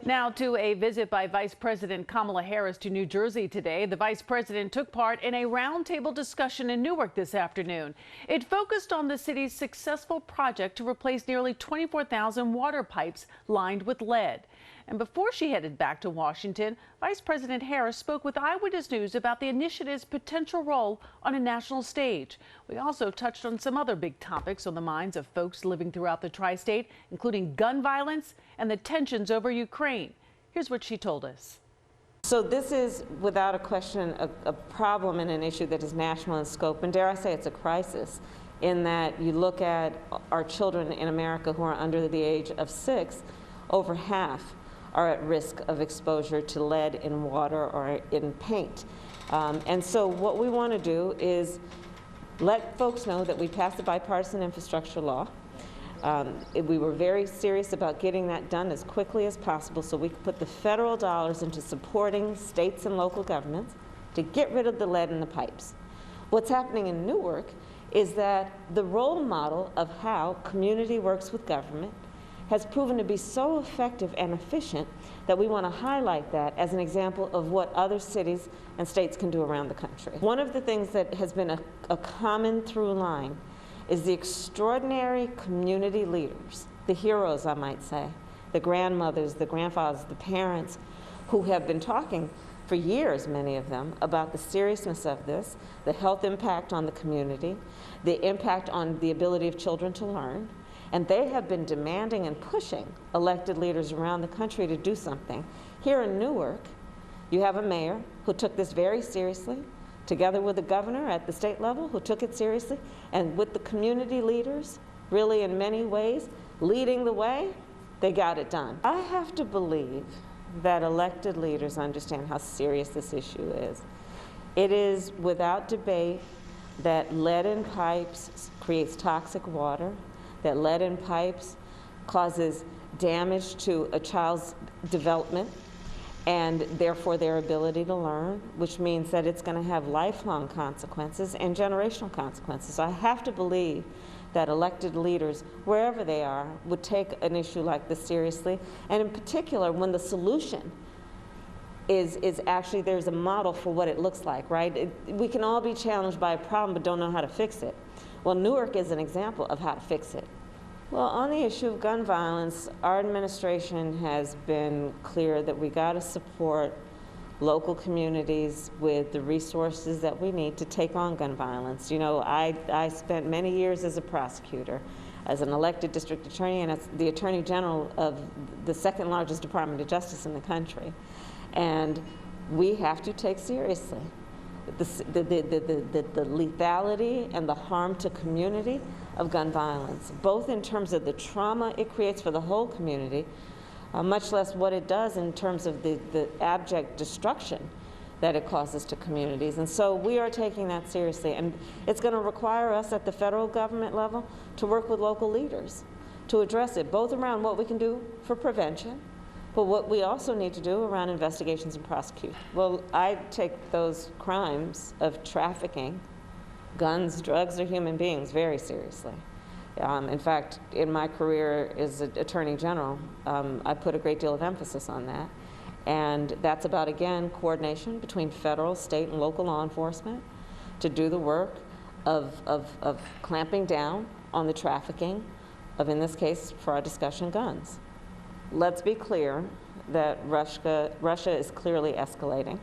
Now to a visit by Vice President Kamala Harris to New Jersey today. The vice president took part in a roundtable discussion in Newark this afternoon. It focused on the city's successful project to replace nearly 24,000 water pipes lined with lead. And before she headed back to Washington, Vice President Harris spoke with Eyewitness News about the initiative's potential role on a national stage. We also touched on some other big topics on the minds of folks living throughout the tri-state, including gun violence and the tensions over Ukraine. Here's what she told us. So this is, without a question, a problem and an issue that is national in scope, and dare I say it's a crisis, in that you look at our children in America who are under the age of 6, over half are at risk of exposure to lead in water or in paint. And so what we want to do is let folks know that we passed a bipartisan infrastructure law. We were very serious about getting that done as quickly as possible so we could put the federal dollars into supporting states and local governments to get rid of the lead in the pipes. What's happening in Newark is that the role model of how community works with government has proven to be so effective and efficient that we want to highlight that as an example of what other cities and states can do around the country. One of the things that has been a common through line is the extraordinary community leaders, the heroes, I might say, the grandmothers, the grandfathers, the parents, who have been talking for years, many of them, about the seriousness of this, the health impact on the community, the impact on the ability of children to learn. And they have been demanding and pushing elected leaders around the country to do something. Here in Newark, you have a mayor who took this very seriously, together with the governor at the state level who took it seriously, and with the community leaders, really in many ways, leading the way, they got it done. I have to believe that elected leaders understand how serious this issue is. It is without debate that lead in pipes creates toxic water, that lead in pipes causes damage to a child's development and therefore their ability to learn, which means that it's going to have lifelong consequences and generational consequences. So I have to believe that elected leaders, wherever they are, would take an issue like this seriously, and in particular when the solution is actually there's a model for what it looks like, right? We can all be challenged by a problem but don't know how to fix it. Well, Newark is an example of how to fix it. Well, on the issue of gun violence, our administration has been clear that we got to support local communities with the resources that we need to take on gun violence. You know, I spent many years as a prosecutor, as an elected district attorney, and as the attorney general of the second largest Department of Justice in the country. And we have to take seriously the lethality and the harm to community of gun violence, both in terms of the trauma it creates for the whole community, much less what it does in terms of the abject destruction that it causes to communities. And so we are taking that seriously, and it's going to require us at the federal government level to work with local leaders to address it, both around what we can do for prevention, but what we also need to do around investigations and prosecution. Well, I take those crimes of trafficking, guns, drugs, or human beings very seriously. In fact, in my career as an Attorney General, I put a great deal of emphasis on that. And that's about, again, coordination between federal, state, and local law enforcement to do the work of clamping down on the trafficking of, in this case, for our discussion, guns. Let's be clear that Russia is clearly escalating.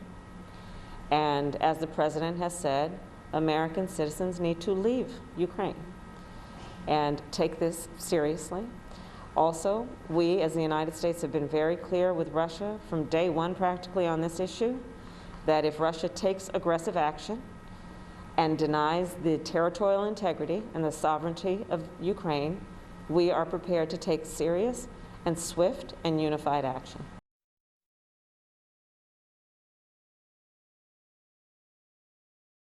And as the President has said, American citizens need to leave Ukraine and take this seriously. Also, we as the United States have been very clear with Russia from day one practically on this issue that if Russia takes aggressive action and denies the territorial integrity and the sovereignty of Ukraine, we are prepared to take serious and swift and unified action.